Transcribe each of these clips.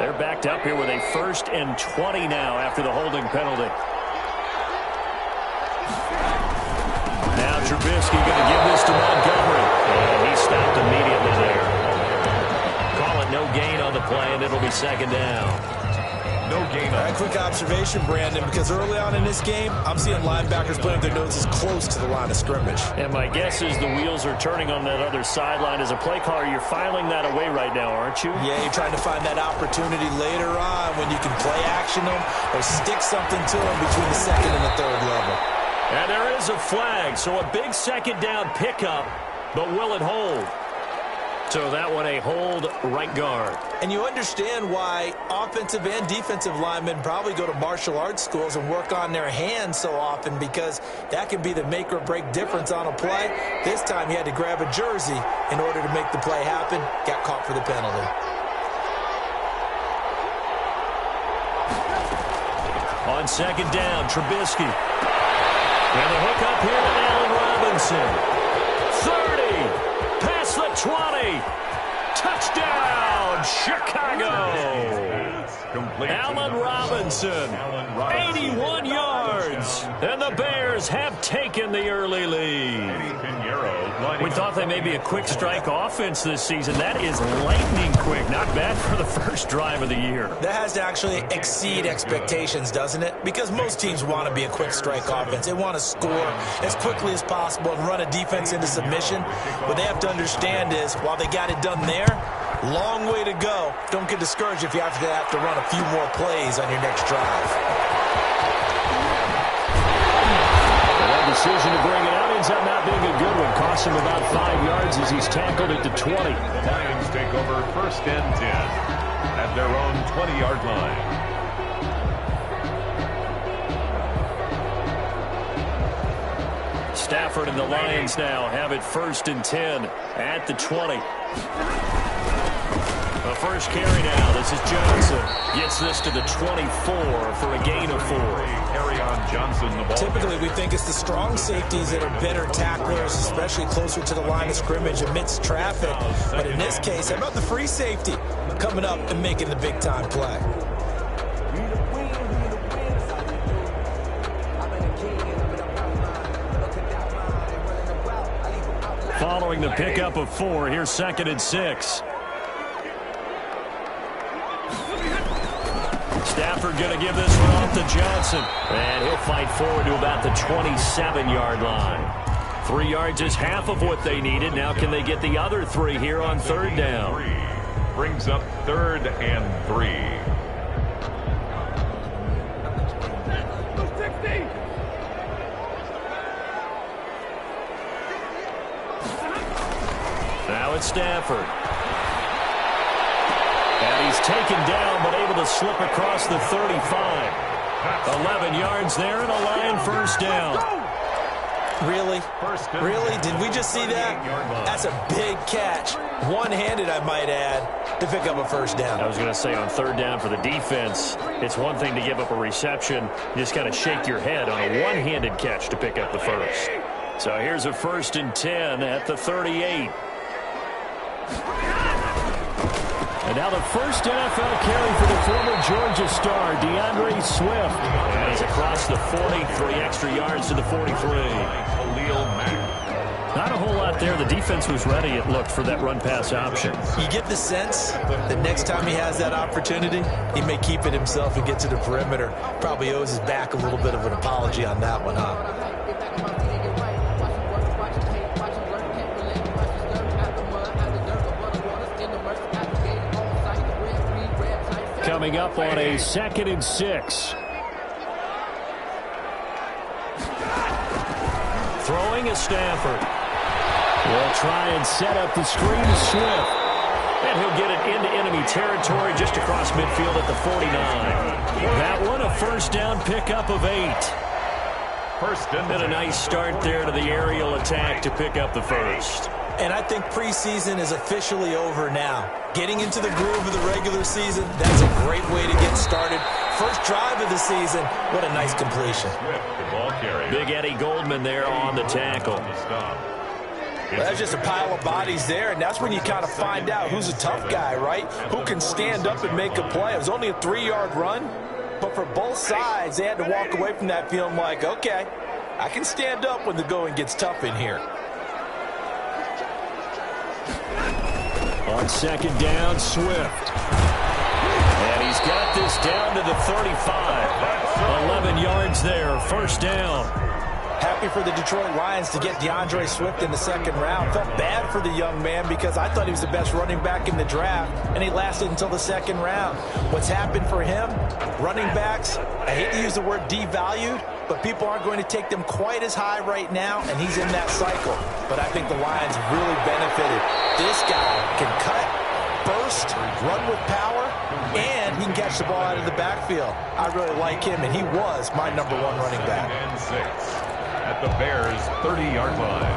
They're backed up here with a 1st and 20 now after the holding penalty. Now Trubisky going to give this to Montgomery. And he stopped immediately there. Call it no gain on the play, and it'll be 2nd down. No gain on it. Quick observation, Brandon, because early on in this game, I'm seeing linebackers putting their noses close to the line of scrimmage. And my guess is the wheels are turning on that other sideline. As a play caller, you're filing that away right now, aren't you? Yeah, you're trying to find that opportunity later on when you can play action them or stick something to them between the 2nd and the 3rd level. And there is a flag, so a big 2nd down pickup, but will it hold? So that one a hold right guard. And you understand why offensive and defensive linemen probably go to martial arts schools and work on their hands so often, because that can be the make or break difference on a play. This time he had to grab a jersey in order to make the play happen. Got caught for the penalty. On 2nd down, Trubisky. And the hook up here with Allen Robinson. 30. Past the 20. Touchdown, Chicago. Allen Robinson, 81 yards. And the Bears have taken the early lead. We thought they may be a quick strike offense this season. That is lightning quick. Not bad for the first drive of the year. That has to actually exceed expectations, doesn't it? Because most teams want to be a quick strike offense. They want to score as quickly as possible and run a defense into submission. What they have to understand is, while they got it done there, long way to go. Don't get discouraged if you have to run a few more plays on your next drive. That decision to bring it out ends up not being a good one. Costs him about 5 yards as he's tackled at the 20. Lions take over 1st and 10 at their own 20-yard line. Stafford and the Lions now have it 1st and 10 at the 20. The first carry now. This is Johnson. Gets this to the 24 for a gain of 4. Carry on Johnson, the ball. Typically, we think it's the strong safeties that are better tacklers, especially closer to the line of scrimmage amidst traffic. But in this case, how about the free safety coming up and making the big-time play? Following the pickup of 4, here's 2nd and 6. Stafford going to give this one off to Johnson. And he'll fight forward to about the 27-yard line. 3 yards is half of what they needed. Now can they get the other 3 here on 3rd down? Brings up 3rd and 3. Now it's Stafford. And he's taken down, but able to slip across the 35. 11 yards there and a Lion 1st down. Really? Really? Did we just see that? That's a big catch. One-handed, I might add, to pick up a 1st down. I was going to say on 3rd down for the defense, it's one thing to give up a reception. You just got to shake your head on a one-handed catch to pick up the 1st. So here's a 1st and 10 at the 38. And now the first NFL carry for the former Georgia star, DeAndre Swift. And he's across the 40, 3 extra yards to the 43. Not a whole lot there. The defense was ready, it looked, for that run-pass option. You get the sense that next time he has that opportunity, he may keep it himself and get to the perimeter. Probably owes his back a little bit of an apology on that one, huh? Coming up on a 2nd and 6. Throwing is Stafford. Will try and set up the screen to Swift. And he'll get it into enemy territory just across midfield at the 49. That one a 1st down pickup of 8. And a nice start there to the aerial attack to pick up the 1st. And I think preseason is officially over now. Getting into the groove of the regular season, that's a great way to get started. First drive of the season, what a nice completion. Big Eddie Goldman there on the tackle. Well, that's just a pile of bodies there, and that's when you kind of find out who's a tough guy, right? Who can stand up and make a play. It was only a 3-yard run, but for both sides, they had to walk away from that feeling like, okay, I can stand up when the going gets tough in here. On second down, Swift. And he's got this down to the 35. 11 yards there, first down. Happy for the Detroit Lions to get DeAndre Swift in the second round. Felt bad for the young man because I thought he was the best running back in the draft, and he lasted until the second round. What's happened for him? Running backs, I hate to use the word devalued, but people aren't going to take them quite as high right now, and he's in that cycle. But I think the Lions really benefited. This guy can cut, burst, run with power, and he can catch the ball out of the backfield. I really like him, and he was my #1 running back. And 6 at the Bears' 30-yard line.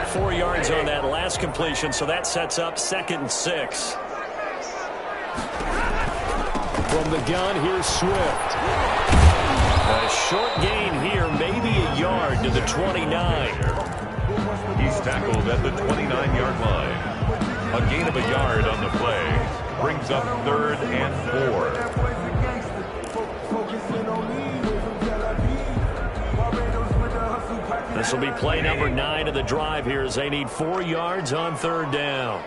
4 yards on that last completion, so that sets up 2nd and 6. From the gun, here's Swift. A short gain here, maybe a yard to the 29. He's tackled at the 29-yard line. A gain of a yard on the play brings up 3rd and 4. This will be play number 9 of the drive here as they need 4 yards on 3rd down.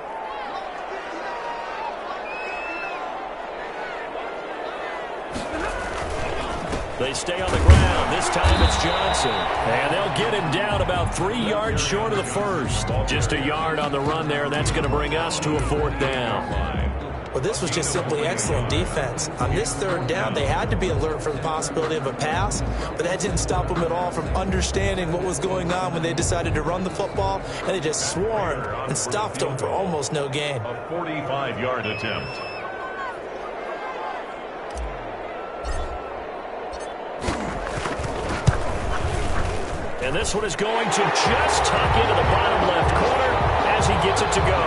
They stay on the ground. This time it's Johnson. And they'll get him down about 3 yards short of the first. Just a yard on the run there, and that's going to bring us to a 4th down. Well, this was just simply excellent defense. On this 3rd down, they had to be alert for the possibility of a pass, but that didn't stop them at all from understanding what was going on when they decided to run the football, and they just swarmed and stuffed them for almost no gain. A 45-yard attempt. And this one is going to just tuck into the bottom left corner as he gets it to go.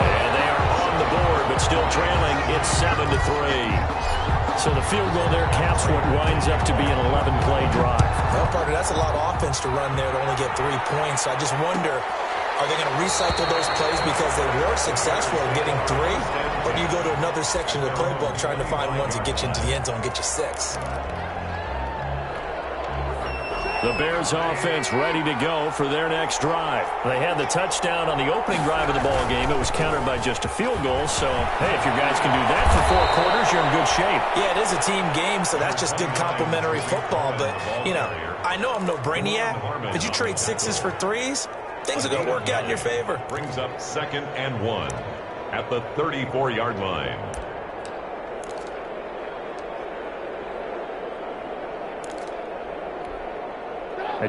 And they are on the board, but still trailing. It's 7-3. So the field goal there caps what winds up to be an 11-play drive. Well, partner, that's a lot of offense to run there to only get 3 points. I just wonder, are they going to recycle those plays because they were successful in getting 3? Or do you go to another section of the playbook trying to find ones that get you into the end zone and get you 6? The Bears offense ready to go for their next drive. They had the touchdown on the opening drive of the ball game. It was countered by just a field goal. So, hey, if your guys can do that for 4 quarters, you're in good shape. Yeah, it is a team game, so that's just good complimentary football. But, you know, I know I'm no brainiac, but you trade 6s for 3s, things are going to work out in your favor. Brings up 2nd and 1 at the 34-yard line.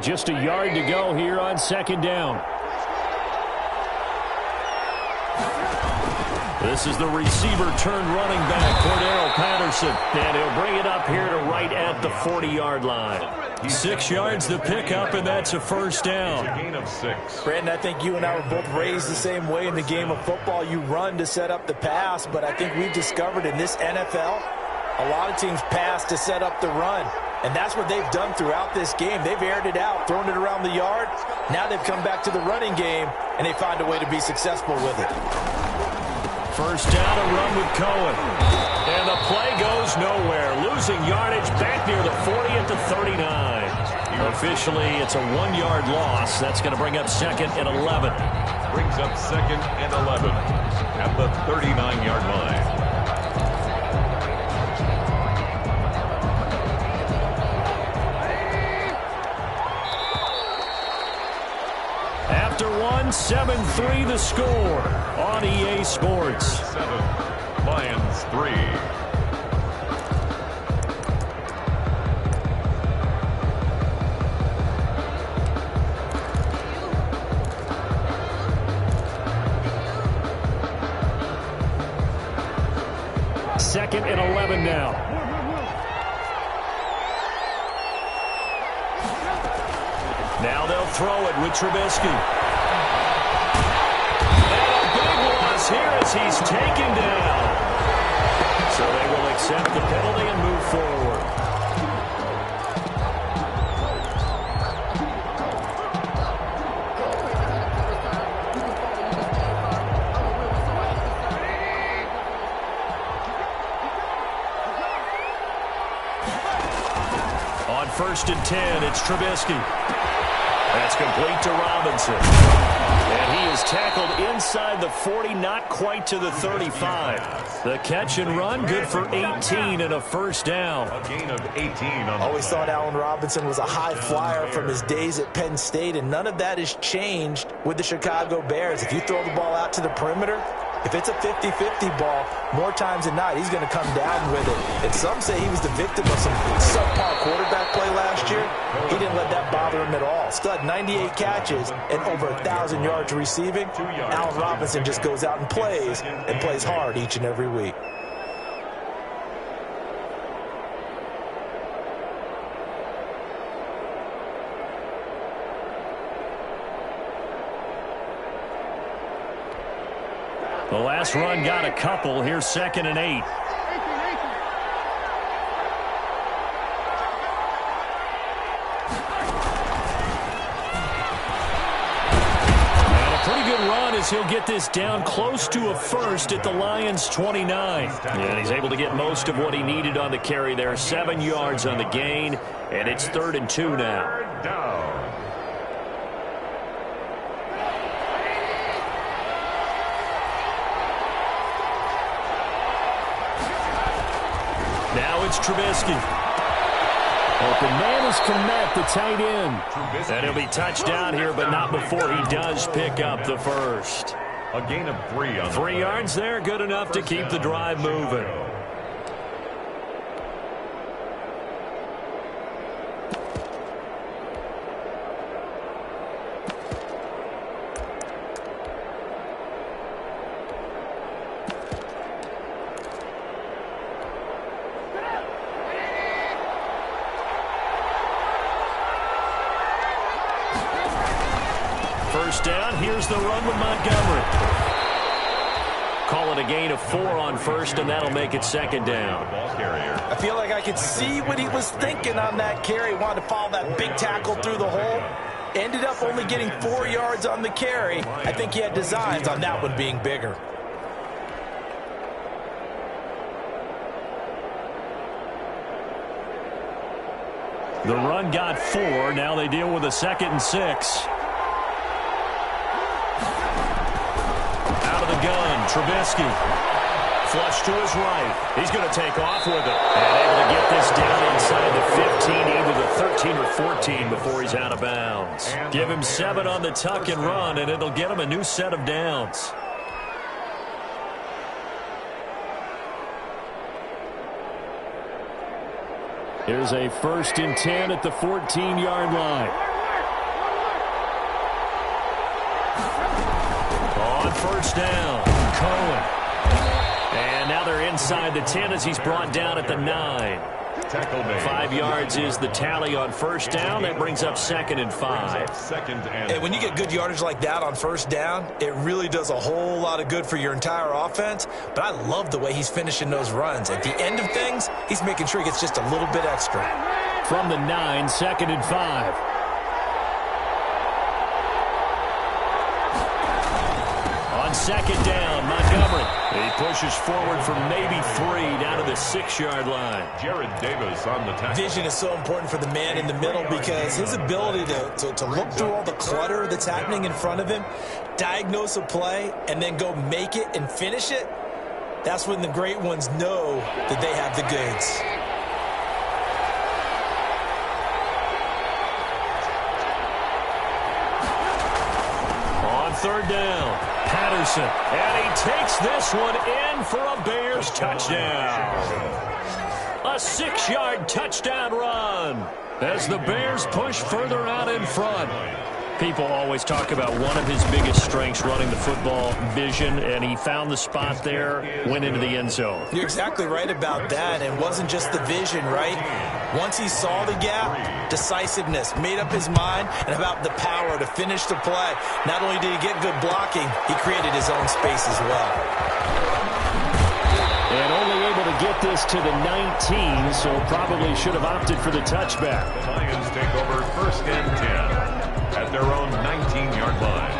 Just a yard to go here on 2nd down. This is the receiver turned running back, Cordero Patterson. And he'll bring it up here to right at the 40-yard line. 6 yards to pick up, and that's a 1st down. A gain of 6. Brandon, I think you and I were both raised the same way in the game of football. You run to set up the pass, but I think we've discovered in this NFL, a lot of teams pass to set up the run. And that's what they've done throughout this game. They've aired it out, thrown it around the yard. Now they've come back to the running game, and they find a way to be successful with it. 1st down, a run with Cohen. And the play goes nowhere. Losing yardage back near the 40 at the 39. Officially, it's a 1-yard loss. That's going to bring up 2nd and 11. Brings up 2nd and 11 at the 39-yard line. After 7-3 the score on EA Sports. 7, Lions 3. Second and 11 now. Now they'll throw it with Trubisky. And a big loss here as he's taken down. So they will accept the penalty and move forward. first and 10. It's Trubisky. That's complete to Robinson. And he is tackled inside the 40, not quite to the 35. The catch and run, good for 18 and a first down. A gain of 18 on the Always thought Allen Robinson was a high flyer from his days at Penn State, and none of that has changed with the Chicago Bears. If you throw the ball out to the perimeter, if it's a 50-50 ball, more times than not, he's going to come down with it. And some say he was the victim of some subpar quarterback play last year. He didn't let that bother him at all. Stud, 98 catches and over 1,000 yards receiving. Allen Robinson just goes out and plays hard each and every week. The last run got a couple. Here's 2nd and 8. And a pretty good run as he'll get this down close to a first at the Lions' 29. And he's able to get most of what he needed on the carry there. 7 yards on the gain, and it's 3rd and 2 now. down. Now it's Trubisky. Open man is Komet, the tight end. And he'll be touchdown here, but not before he does pick up the first. A gain of 3 on 3 yards there, good enough to keep the drive moving. First down, here's the run with Montgomery. Call it a gain of 4 on first, and that'll make it 2nd down. I feel like I could see what he was thinking on that carry. Wanted to follow that big tackle through the hole. Ended up only getting 4 yards on the carry. I think he had designs on that one being bigger. The run got 4. Now they deal with a 2nd and 6. Gun, Trubisky. Flush to his right. He's going to take off with it. And able to get this down inside the 15, either the 13 or 14 before he's out of bounds. Give him 7 on the tuck and run, and it'll get him a new set of downs. Here's a 1st and 10 at the 14-yard line. First down, Cohen. And now they're inside the 10 as he's brought down at the 9. 5 yards is the tally on first down. That brings up 2nd and 5. And when you get good yardage like that on first down, it really does a whole lot of good for your entire offense. But I love the way he's finishing those runs. At the end of things, he's making sure he gets just a little bit extra. From the 9, 2nd and 5. Second down, Montgomery. He pushes forward for maybe 3 down to the 6-yard line. Jared Davis on the tackle. Vision is so important for the man in the middle because his ability to look through all the clutter that's happening in front of him, diagnose a play, and then go make it and finish it, that's when the great ones know that they have the goods. On 3rd down, Patterson, and he takes this one in for a Bears touchdown. A 6-yard touchdown run as the Bears push further out in front. People always talk about one of his biggest strengths running the football, vision, and he found the spot there, went into the end zone. You're exactly right about that. It wasn't just the vision, right? Once he saw the gap, decisiveness, made up his mind, and about the power to finish the play. Not only did he get good blocking, he created his own space as well. And only able to get this to the 19, so probably should have opted for the touchback. The Lions take over 1st and 10 at their own 19-yard line.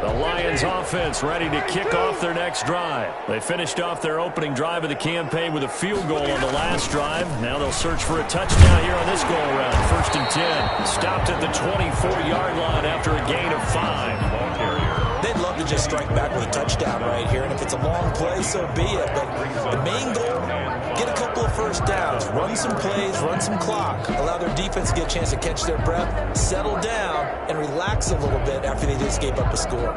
The Lions Lions offense ready to kick off their next drive. They finished off their opening drive of the campaign with a field goal on the last drive. Now they'll search for a touchdown here on this go-around. 1st and 10. Stopped at the 24-yard line after a gain of 5. They'd love to just strike back with a touchdown right here, and if it's a long play, so be it. But the main goal, get a couple of first downs, run some plays, run some clock, allow their defense to get a chance to catch their breath, settle down, and relax a little bit after they just gave up a score.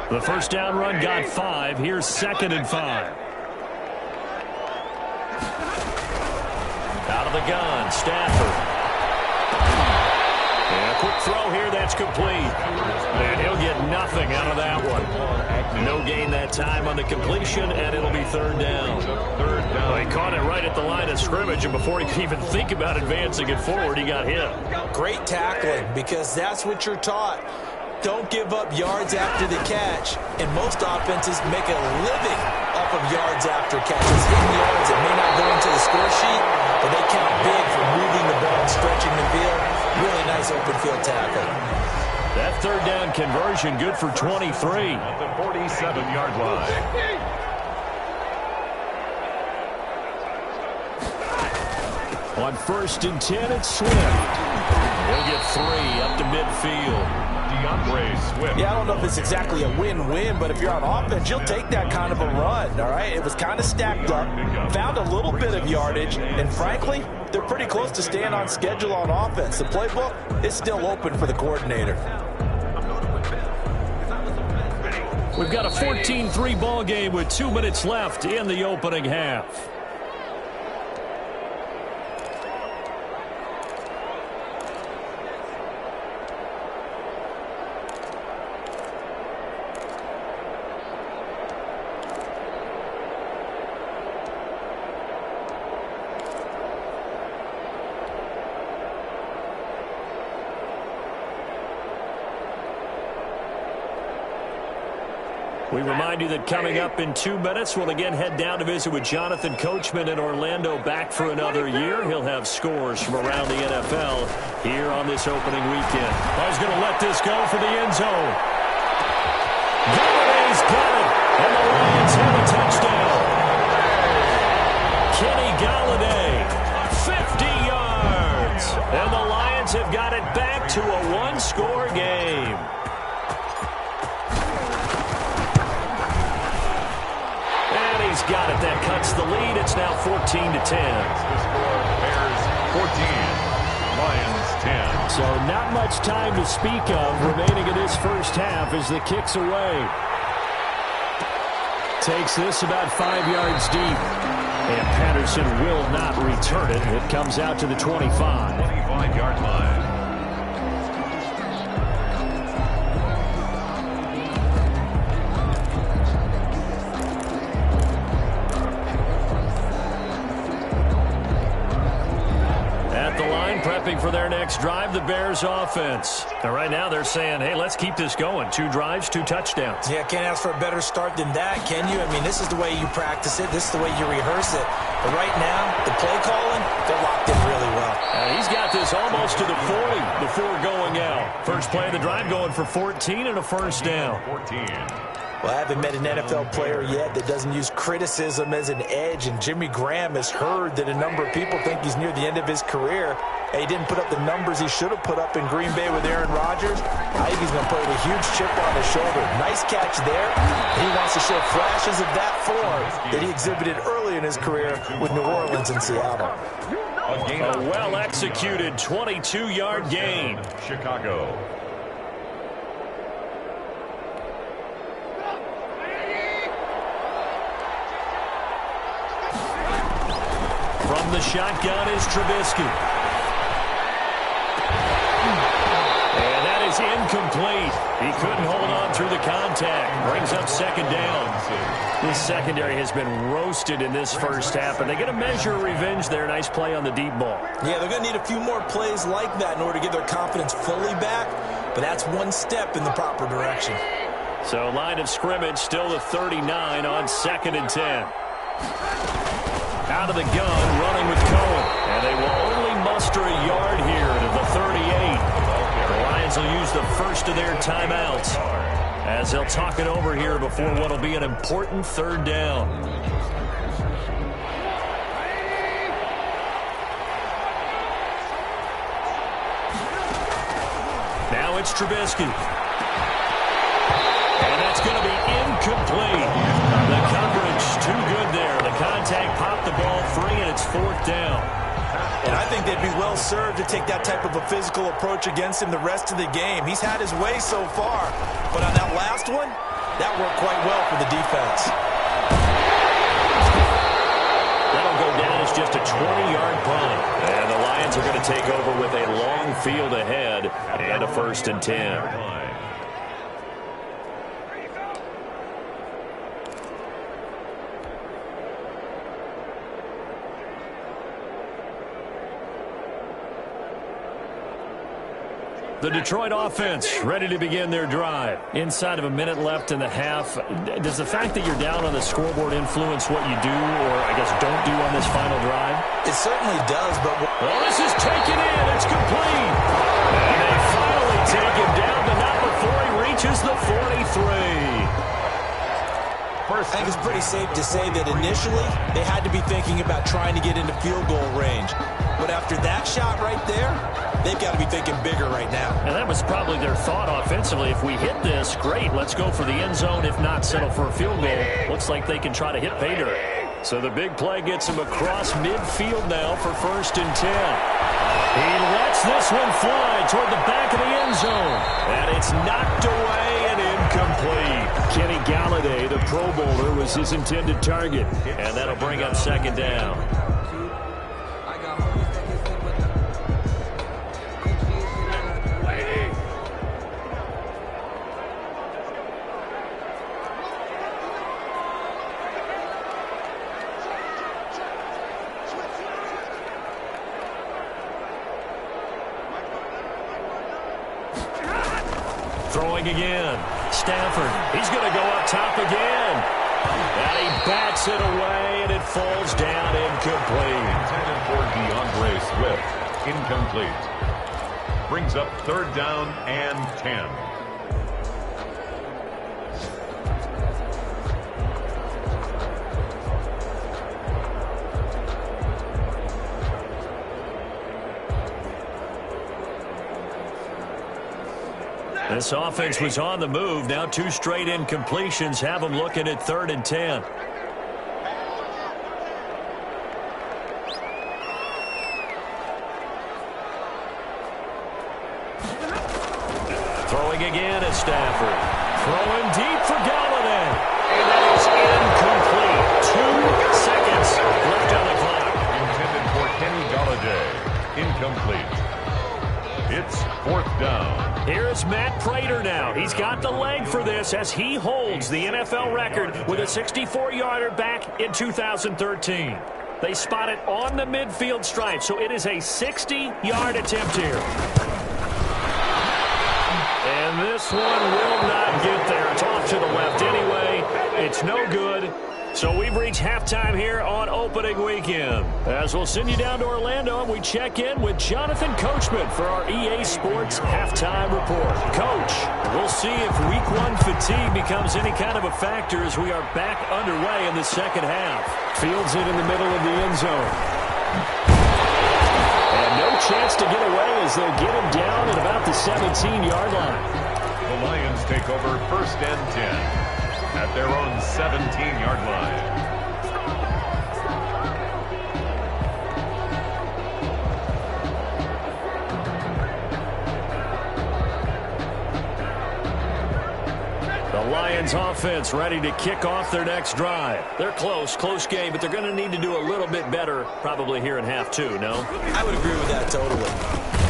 The first down run got 5. Here's 2nd and 5. Out of the gun, Stafford. And a quick throw here, that's complete. And he'll get nothing out of that one. No gain that time on the completion, and it'll be 3rd down. Well, he caught it right at the line of scrimmage, and before he could even think about advancing it forward, he got hit. Great tackling, because that's what you're taught. Don't give up yards after the catch, and most offenses make a living off of yards after catches. Hitting yards that may not go into the score sheet, but they count big for moving the ball and stretching the field. Really nice open field tackle. That 3rd down conversion good for 23. At the 47-yard line. On 1st and 10, it's Swift. He'll get 3 up to midfield. Swift. Yeah, I don't know if it's exactly a win-win, but if you're on offense, you'll take that kind of a run, all right? It was kind of stacked up, found a little bit of yardage, and frankly, they're pretty close to staying on schedule on offense. The playbook is still open for the coordinator. We've got a 14-3 ball game with 2 minutes left in the opening half. We remind you that coming up in 2 minutes, we'll again head down to visit with Jonathan Coachman in Orlando, back for another year. He'll have scores from around the NFL here on this opening weekend. He's going to let this go for the end zone. Galladay's got it, and the Lions have a touchdown. Kenny Galladay, 50 yards, and the Lions have got it back to a one-score game. He's got it. That cuts the lead. It's now 14-10. The score, Bears 14, Lions 10. So not much time to speak of remaining in this first half as the kick's away. Takes this about 5 yards deep. And Patterson will not return it. It comes out to the 25. 25-yard line. Prepping for their next drive, the Bears offense. And right now they're saying, hey, let's keep this going. 2 drives, 2 touchdowns. Yeah, can't ask for a better start than that, can you? I mean, this is the way you practice it. This is the way you rehearse it. But right now, the play calling, they're locked in really well. And he's got this almost to the 40 before going out. First play of the drive going for 14 and a first down. 14. Well, I haven't met an NFL player yet that doesn't use criticism as an edge, and Jimmy Graham has heard that a number of people think he's near the end of his career. And he didn't put up the numbers he should have put up in Green Bay with Aaron Rodgers. I think he's going to play with a huge chip on his shoulder. Nice catch there. He wants to show flashes of that form that he exhibited early in his career with New Orleans and Seattle. A well-executed 22-yard gain. Chicago. From the shotgun is Trubisky. And that is incomplete. He couldn't hold on through the contact. Brings up 2nd down. This secondary has been roasted in this first half, and they get a measure of revenge there. Nice play on the deep ball. Yeah, they're going to need a few more plays like that in order to get their confidence fully back, but that's one step in the proper direction. So line of scrimmage still the 39 on 2nd and 10. Out of the gun, running with Cohen. And they will only muster a yard here to the 38. Lions will use the first of their timeouts as they'll talk it over here before what will be an important third down. Now it's Trubisky. And that's going to be incomplete. The coverage too good there. The contact popped the ball free, and it's fourth down. And I think they'd be well served to take that type of a physical approach against him the rest of the game. He's had his way so far. But on that last one, that worked quite well for the defense. That'll go down as just a 20-yard punt. And the Lions are going to take over with a long field ahead and a 1st and 10. The Detroit offense ready to begin their drive. Inside of a minute left in the half, does the fact that you're down on the scoreboard influence what you do or, I guess, don't do on this final drive? It certainly does, but... Oh, this is taken in. It's complete. And they finally take him down, but not before he reaches the 43. I think it's pretty safe to say that initially they had to be thinking about trying to get into field goal range. But after that shot right there, they've got to be thinking bigger right now. And that was probably their thought offensively. If we hit this, great, let's go for the end zone. If not, settle for a field goal. Looks like they can try to hit pay dirt. So the big play gets him across midfield now for 1st and 10. He lets this one fly toward the back of the end zone. And it's knocked away and incomplete. Kenny Galladay, the Pro Bowler, was his intended target. And that'll bring up 2nd down. Throwing again. Stafford. He's going to go up top again. And he bats it away, and it falls down incomplete. Intended for DeAndre Swift. Incomplete. Brings up 3rd down and 10. This offense was on the move. Now 2 straight incompletions have them looking at 3rd and 10. Throwing again at Stafford. Throwing deep for Galladay. And that is incomplete. 2 seconds left on the clock. Intended for Kenny Galladay. Incomplete. It's 4th down. Here's Matt Prater now. He's got the leg for this as he holds the NFL record with a 64-yarder back in 2013. They spot it on the midfield stripe, so it is a 60-yard attempt here. And this one will not get there. It's off to the left anyway. It's no good. So we've reached halftime here on opening weekend. As we'll send you down to Orlando, and we check in with Jonathan Coachman for our EA Sports Halftime Report. Coach, we'll see if Week 1 fatigue becomes any kind of a factor as we are back underway in the second half. Fields it in the middle of the end zone. And no chance to get away as they'll get him down at about the 17-yard line. The Lions take over 1st and 10. At their own 17-yard line. The Lions offense ready to kick off their next drive. They're close game, but they're going to need to do a little bit better probably here in half 2, no? I would agree with that totally.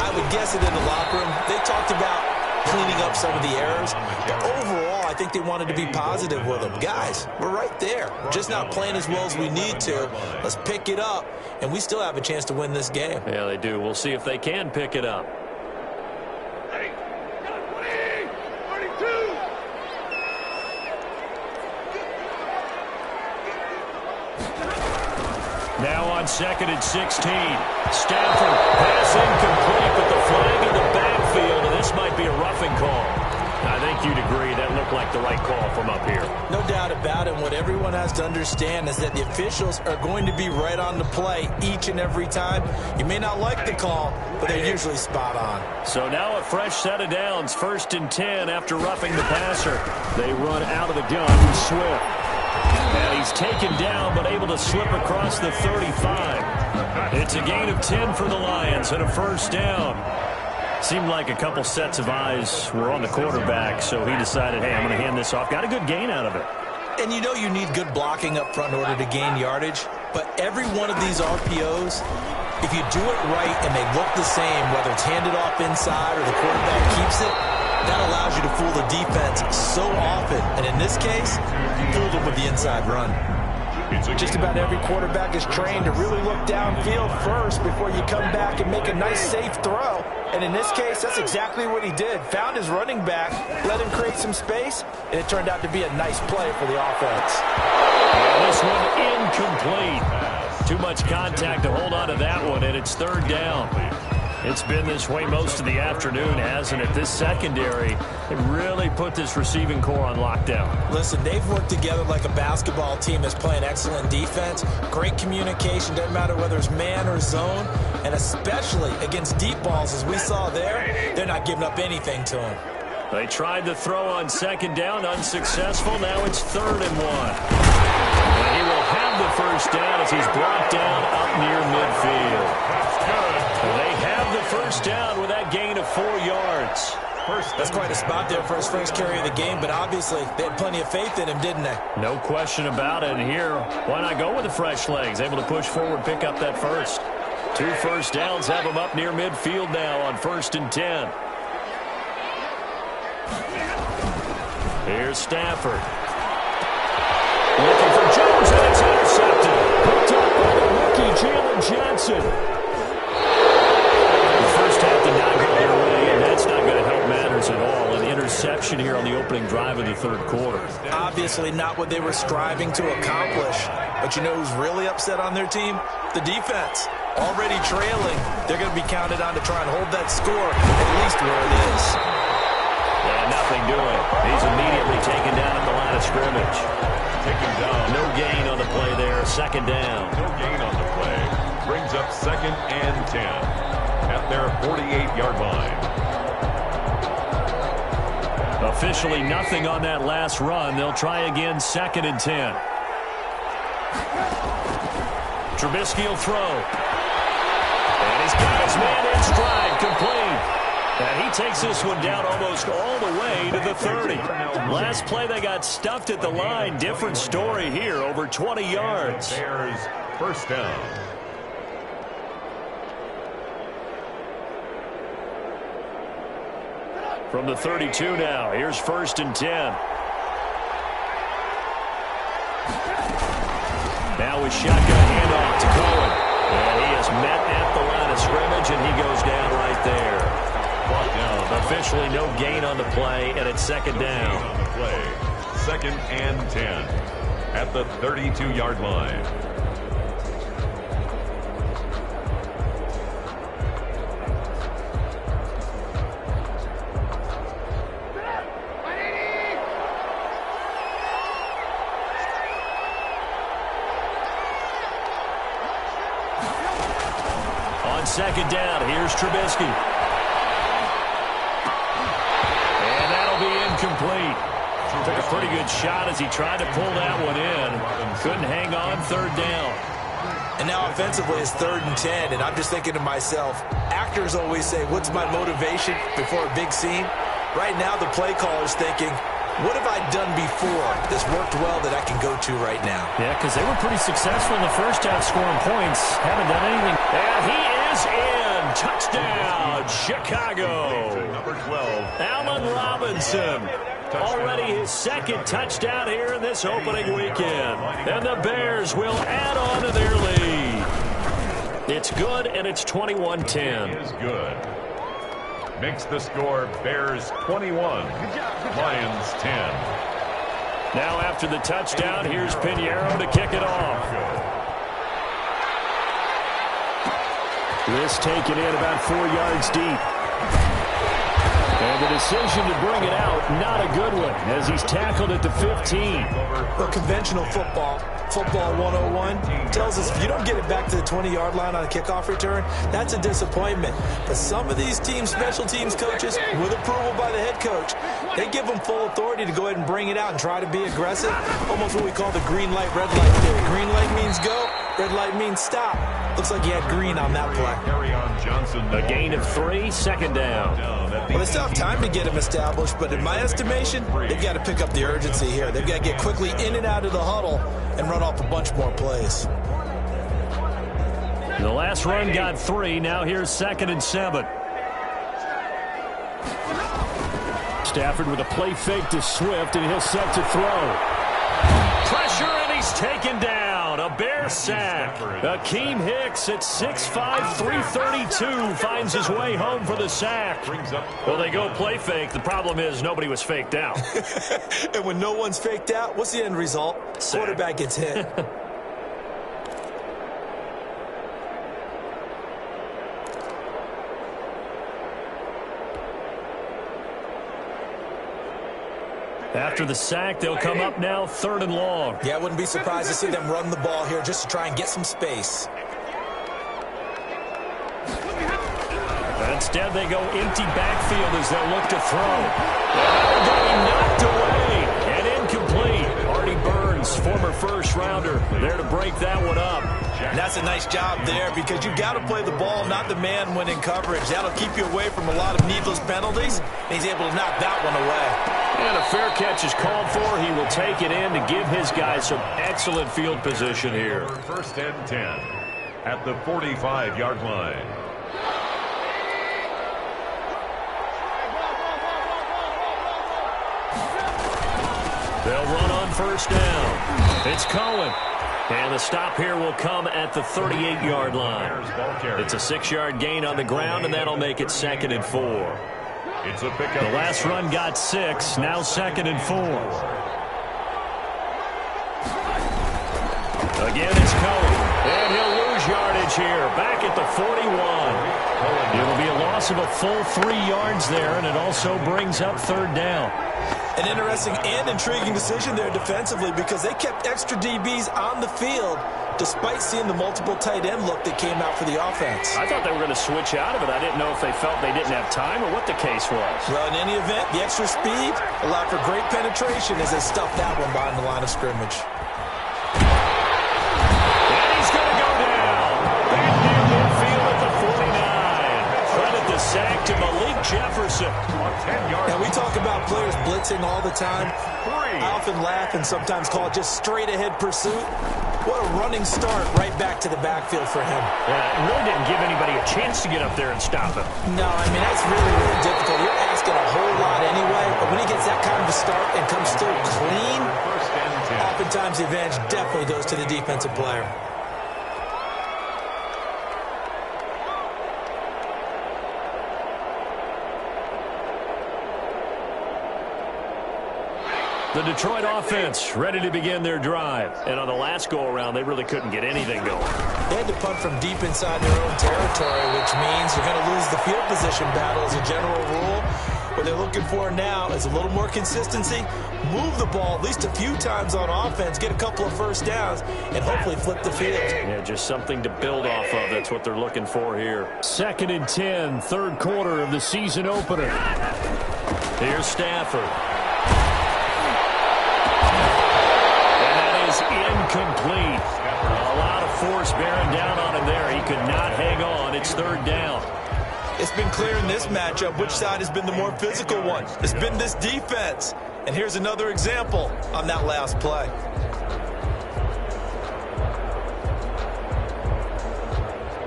I would guess it in the locker room. They talked about cleaning up some of the errors, but overall, I think they wanted to be positive with them. Guys, we're right there. Just not playing as well as we need to. Let's pick it up, and we still have a chance to win this game. Yeah, they do. We'll see if they can pick it up. Now on 2nd and 16. Stafford, pass incomplete, but the flag in the backfield. field, and this might be a roughing call. I think you'd agree that looked like the right call from up here. No doubt about it. What everyone has to understand is that the officials are going to be right on the play each and every time. You may not like the call, but they're usually spot on. So now a fresh set of downs, 1st and 10 after roughing the passer. They run out of the gun with Swift. And he's taken down but able to slip across the 35. It's a gain of 10 for the Lions and a 1st down. Seemed like a couple sets of eyes were on the quarterback, so he decided, hey, I'm going to hand this off. Got a good gain out of it. And you know you need good blocking up front in order to gain yardage, but every one of these RPOs, if you do it right and they look the same, whether it's handed off inside or the quarterback keeps it, that allows you to fool the defense so often. And in this case, you fooled them with the inside run. Just about every quarterback is trained to really look downfield first before you come back and make a nice, safe throw. And in this case, that's exactly what he did. Found his running back, let him create some space, and it turned out to be a nice play for the offense. And this one incomplete. Too much contact to hold on to that one, and it's 3rd down. It's been this way most of the afternoon, hasn't it? This secondary, it really put this receiving core on lockdown. Listen, they've worked together like a basketball team that's playing excellent defense. Great communication, doesn't matter whether it's man or zone. And especially against deep balls, as we saw there, they're not giving up anything to them. They tried to throw on 2nd down, unsuccessful. Now it's 3rd and 1. And he will have the 1st down as he's brought down up near midfield. They have the 1st down with that gain of 4 yards. That's quite a spot there for his first carry of the game, but obviously they had plenty of faith in him, didn't they? No question about it. And here, why not go with the fresh legs? Able to push forward, pick up that first. 2 1st downs have him up near midfield now on 1st and 10. Here's Stafford. Looking for Jones, and it's intercepted. Picked up by the rookie, Jalen Johnson. The first half did not go their way, and that's not going to help matters at all. An interception here on the opening drive of the 3rd quarter. Obviously not what they were striving to accomplish. But you know who's really upset on their team? The defense. Already trailing. They're going to be counted on to try and hold that score at least where it is. And nothing doing. He's immediately taken down at the line of scrimmage. Taken down. No gain on the play there. 2nd down. No gain on the play. Brings up 2nd and 10 at their 48-yard line. Officially nothing on that last run. They'll try again, 2nd and 10. Trubisky will throw. And he's got his man in stride, complete. And he takes this one down almost all the way to the 30. Last play they got stuffed at the line. Different story here, over 20 yards. Bears 1st down. From the 32 now, here's 1st and 10. Now with shotgun handoff to Cohen. And he is met at the line of scrimmage, and he goes down right there. Officially no gain on the play, and it's 2nd down. On the play, 2nd and 10 at the 32-yard line. On 2nd down, here's Trubisky. Incomplete. Took a pretty good shot as he tried to pull that one in. Couldn't hang on, 3rd down. And now offensively it's 3rd and 10, and I'm just thinking to myself, actors always say, what's my motivation before a big scene? Right now the play caller's thinking, what have I done before that's worked well that I can go to right now? Yeah, because they were pretty successful in the first half scoring points. Haven't done anything. And he is in. Touchdown, Chicago. Number 12. Allen Robinson. Already his 2nd touchdown here in this opening weekend. And the Bears will add on to their lead. It's good, and it's 21-10. It is good. Makes the score Bears 21, Lions 10. Now after the touchdown, here's Pinheiro to kick it off. This taken in about 4 yards deep. And the decision to bring it out, not a good one, as he's tackled at the 15. Well, conventional football 101, tells us if you don't get it back to the 20-yard line on a kickoff return, that's a disappointment. But some of these teams, special teams coaches, with approval by the head coach, they give them full authority to go ahead and bring it out and try to be aggressive. Almost what we call the green light, red light theory. Green light means go, red light means stop. Looks like he had green on that play. A gain of 3, second down. Well, they still have time to get him established, but in my estimation, they've got to pick up the urgency here. They've got to get quickly in and out of the huddle and run off a bunch more plays. The last run got 3. Now here's 2nd and 7. Stafford with a play fake to Swift, and he'll set to throw. Pressure, and he's taken down. A Bear sack. Akeem Hicks at 6'5", 332 finds his way home for the sack. Well, they go play fake. The problem is nobody was faked out. And when no one's faked out, what's the end result? Sack. Quarterback gets hit. After the sack, they'll come up now 3rd and long. Yeah, I wouldn't be surprised to see them run the ball here just to try and get some space. Instead, they go empty backfield as they'll look to throw. Getting knocked away and incomplete. Artie Burns, former first-rounder, there to break that one up. And that's a nice job there because you got to play the ball, not the man when in coverage. That'll keep you away from a lot of needless penalties. And he's able to knock that one away. And a fair catch is called for. He will take it in to give his guys some excellent field position here. 1st and 10 at the 45-yard line. They'll run on 1st down. It's Cohen. And the stop here will come at the 38-yard line. It's a 6-yard gain on the ground, and that'll make it 2nd and 4. It's a pickup. The last run got 6, now 2nd and 4. Again, it's Cohen. And he'll lose yardage here, back at the 41. It'll be a loss of a full 3 yards there, and it also brings up 3rd down. An interesting and intriguing decision there defensively because they kept extra DBs on the field despite seeing the multiple tight end look that came out for the offense. I thought they were going to switch out of it. I didn't know if they felt they didn't have time or what the case was. Well, in any event, the extra speed allowed for great penetration as they stuffed that one behind the line of scrimmage. And he's going to go down. Back near midfield at the 49. Credit the sack to Malik Jefferson. And we talk about players blitzing all the time. I often laugh and sometimes call it just straight-ahead pursuit. What a running start right back to the backfield for him. Yeah, it really didn't give anybody a chance to get up there and stop him. No, I mean, that's really, really difficult. You're asking a whole lot anyway, but when he gets that kind of a start and comes through clean, oftentimes the advantage definitely goes to the defensive player. The Detroit offense ready to begin their drive. And on the last go-around, they really couldn't get anything going. They had to punt from deep inside their own territory, which means you're going to lose the field position battle as a general rule. What they're looking for now is a little more consistency, move the ball at least a few times on offense, get a couple of first downs, and hopefully flip the field. Yeah, just something to build off of. That's what they're looking for here. 2nd and 10, 3rd quarter of the season opener. Here's Stafford. Incomplete. A lot of force bearing down on him there. He could not hang on. It's 3rd down. It's been clear in this matchup which side has been the more physical one. It's been this defense. And here's another example on that last play.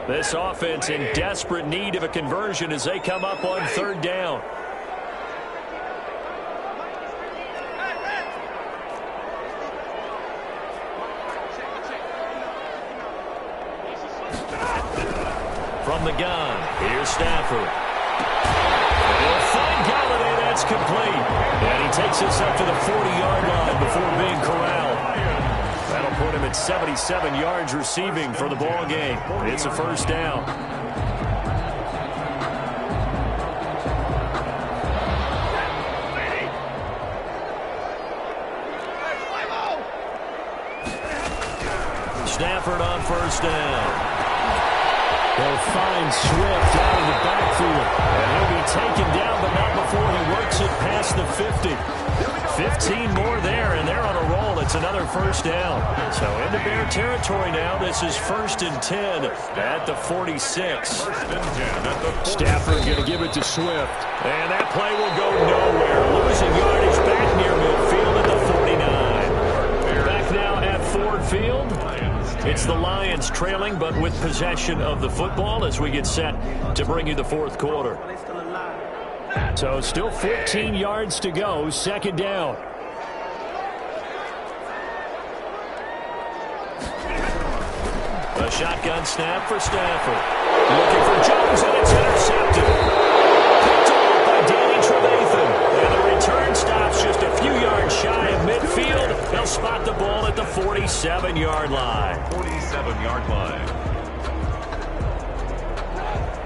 This offense in desperate need of a conversion as they come up on 3rd down. From the gun, here's Stafford. He'll find Galladay, that's complete. And he takes us up to the 40-yard line before being corralled. That'll put him at 77 yards receiving for the ball game. It's a 1st down. Stafford on first down. They'll find Swift out of the backfield. And he'll be taken down, but not before he works it past the 50. 15 more there, and they're on a roll. It's another first down. So into Bear territory now. This is 1st and 10 at the 46. Stafford going to give it to Swift. And that play will go nowhere. Losing yardage back near midfield at the 49. Back now at Ford Field. It's the Lions trailing, but with possession of the football as we get set to bring you the fourth quarter. So still 14 yards to go, second down. A shotgun snap for Stafford. Looking for Jones, and it's intercepted. Picked off by Danny Trevathan. And the return stops just a few yards shy of midfield. They'll spot the ball at the 47-yard line. 47-yard line.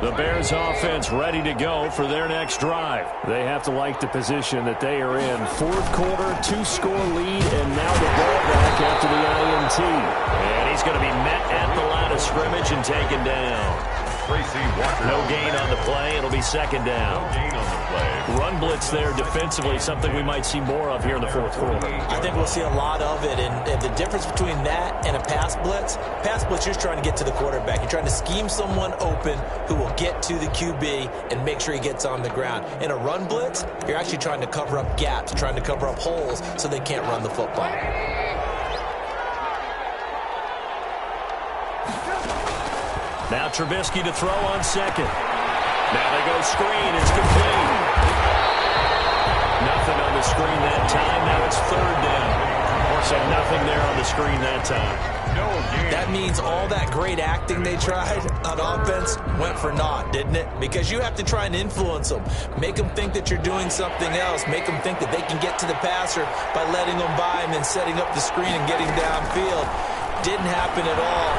The Bears offense ready to go for their next drive. They have to like the position that they are in. Fourth quarter, 2-score lead, and now the ball back after the INT. And he's going to be met at the line of scrimmage and taken down. No gain on the play. It'll be second down. No gain on the play. Run blitz there defensively, something we might see more of here in the fourth quarter. I think we'll see a lot of it, and the difference between that and a pass blitz, you're trying to get to the quarterback. You're trying to scheme someone open who will get to the QB and make sure he gets on the ground. In a run blitz, you're actually trying to cover up gaps, trying to cover up holes so they can't run the football. Now Trubisky to throw on second. Now they go screen. It's complete. Nothing on the screen that time. Now it's third down. So nothing there on the screen that time. That means all that great acting they tried on offense went for naught, didn't it? Because you have to try and influence them. Make them think that you're doing something else. Make them think that they can get to the passer by letting them by and then setting up the screen and getting downfield. Didn't happen at all.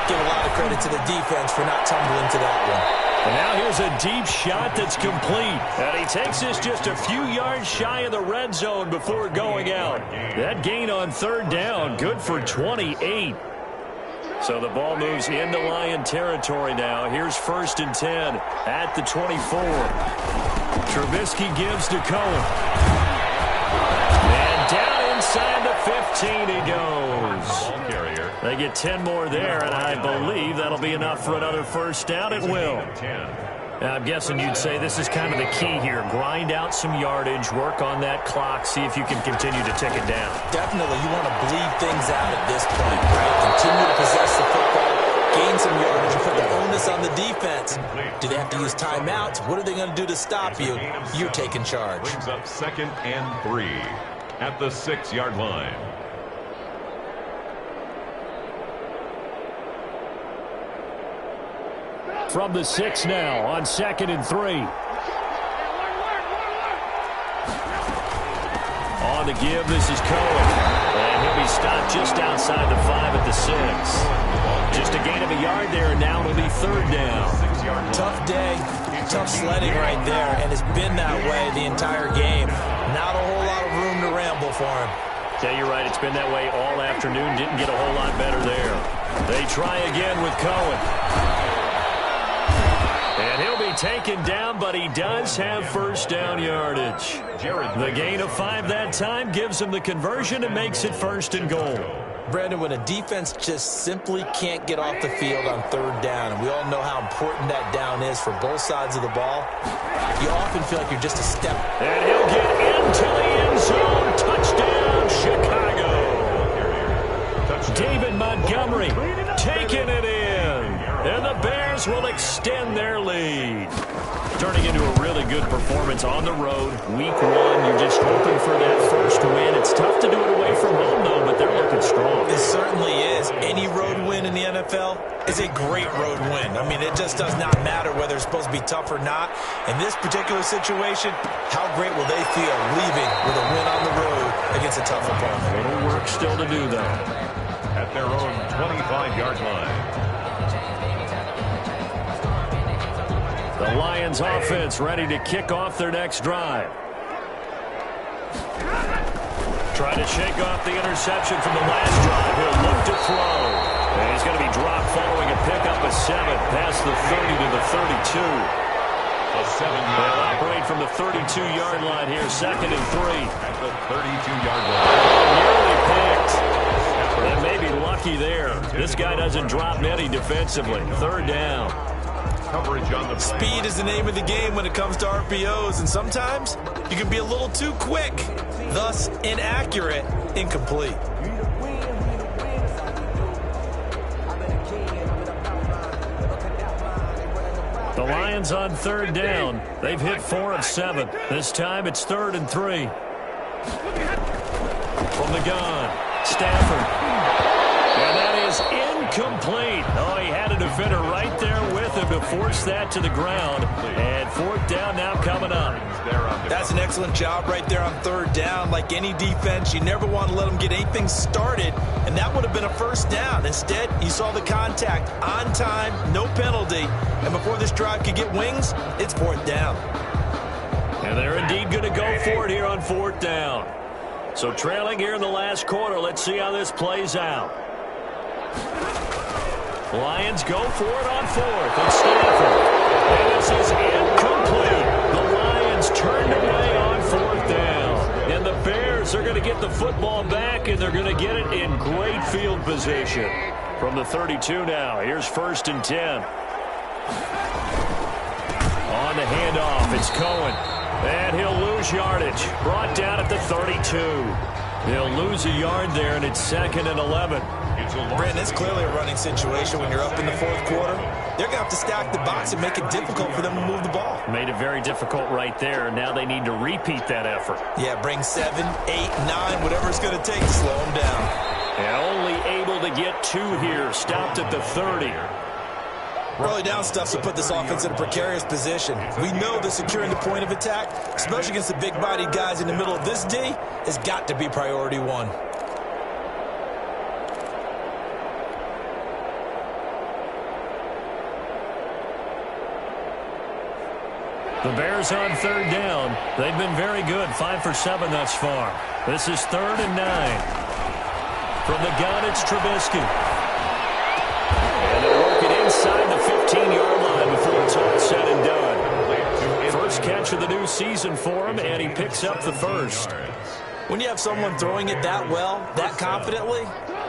Give a lot of credit to the defense for not tumbling to that one. And now here's a deep shot that's complete. And he takes this just a few yards shy of the red zone before going out. That gain on third down, good for 28. So the ball moves into Lion territory now. Here's 1st and 10 at the 24. Trubisky gives to Cohen. And down inside the 15 he goes. They get 10 more there, and I believe that'll be enough for another first down. It will. Now, I'm guessing you'd say this is kind of the key here. Grind out some yardage, work on that clock, see if you can continue to tick it down. Definitely. You want to bleed things out at this point, right? Continue to possess the football, gain some yardage, and put the onus on the defense. Do they have to use timeouts? What are they going to do to stop you? You're taking charge. Brings up 2nd and 3 at the 6-yard line. From the 6 now on 2nd and 3. On the give, this is Cohen. And he'll be stopped just outside the 5 at the 6. Just a gain of a yard there, and now it'll be third down. Tough day, tough sledding right there, and it's been that way the entire game. Not a whole lot of room to ramble for him. Yeah, you're right. It's been that way all afternoon. Didn't get a whole lot better there. They try again with Cohen. And he'll be taken down, but he does have first down yardage. The gain of 5 that time gives him the conversion and makes it 1st and goal. Brandon, when a defense just simply can't get off the field on third down, and we all know how important that down is for both sides of the ball, you often feel like you're just a step. And he'll get into the end zone. Touchdown, Chicago. David Montgomery taking it in. And the Bears will extend their lead. Turning into a really good performance on the road. Week 1, you're just hoping for that first win. It's tough to do it away from home, though, but they're looking strong. It certainly is. Any road win in the NFL is a great road win. I mean, it just does not matter whether it's supposed to be tough or not. In this particular situation, how great will they feel leaving with a win on the road against a tough opponent? A little work still to do, though. At their own 25-yard line. The Lions offense ready to kick off their next drive. Trying to shake off the interception from the last drive. He'll look to throw. And he's going to be dropped following a pickup of 7 past the 30 to the 32. A 7-yard. They'll operate from the 32-yard line here, 2nd and 3. At the 32-yard line. Nearly picked. That may be lucky there. This guy doesn't drop many defensively. 3rd down. Coverage on the play. Speed is the name of the game when it comes to RPOs, and sometimes you can be a little too quick, thus inaccurate, incomplete. The Lions on 3rd down. They've hit 4 of 7. This time it's 3rd and 3. From the gun, Stafford. And that is incomplete. Oh, he had a defender right there with him to force that to the ground. And 4th down now coming up. That's an excellent job right there on 3rd down. Like any defense, you never want to let them get anything started, and that would have been a 1st down. Instead, you saw the contact on time, no penalty, and before this drive could get wings, it's 4th down. And they're indeed going to go for it here on 4th down. So trailing here in the last quarter, let's see how this plays out. Lions go for it on 4th. It's Stafford. And this is incomplete. The Lions turned away on 4th down. And the Bears are going to get the football back, and they're going to get it in great field position. From the 32 now, here's 1st and 10. On the handoff, it's Cohen. And he'll lose yardage. Brought down at the 32. They'll lose a yard there, and it's 2nd and 11. Brandon, it's clearly a running situation when you're up in the 4th quarter. They're going to have to stack the box and make it difficult for them to move the ball. Made it very difficult right there. Now they need to repeat that effort. Yeah, bring 7, 8, 9, whatever it's going to take to slow them down. And only able to get 2 here. Stopped at the 30. Early down stuff to put this offense in a precarious position. We know that securing the point of attack, especially against the big-bodied guys in the middle of this D, has got to be priority 1. The Bears on 3rd down. They've been very good, 5 for 7 thus far. This is 3rd and 9. From the gun, it's Trubisky. And they'll work it inside the 15-yard line before it's all said and done. First catch of the new season for him, and he picks up the 1st. When you have someone throwing it that well, that confidently,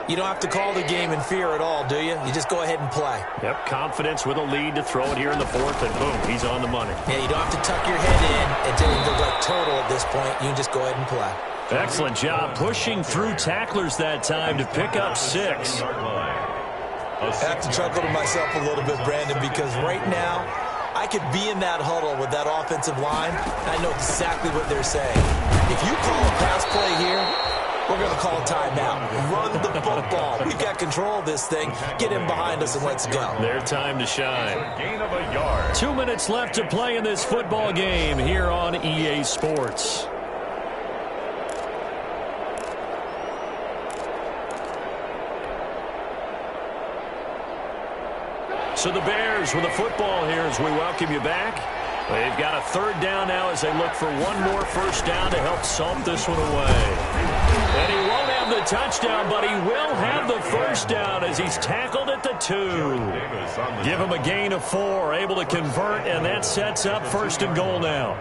you don't have to call the game in fear at all, do you? You just go ahead and play. Yep, confidence with a lead to throw it here in the 4th, and boom, he's on the money. Yeah, you don't have to tuck your head in until you look like total at this point. You can just go ahead and play. Excellent job pushing through tacklers that time to pick up 6. I have to chuckle to myself a little bit, Brandon, because right now, I could be in that huddle with that offensive line. I know exactly what they're saying. If you call a pass play here, we're going to call a timeout. Run the football. We've got control of this thing. Get him behind us and let's go. Their time to shine. Gain of a yard. 2 minutes left to play in this football game here on EA Sports. So the Bears with the football here as we welcome you back. They've got a 3rd down now as they look for one more 1st down to help salt this one away. And he won't have the touchdown, but he will have the 1st down as he's tackled at the 2. Give him a gain of 4, able to convert, and that sets up 1st and goal now.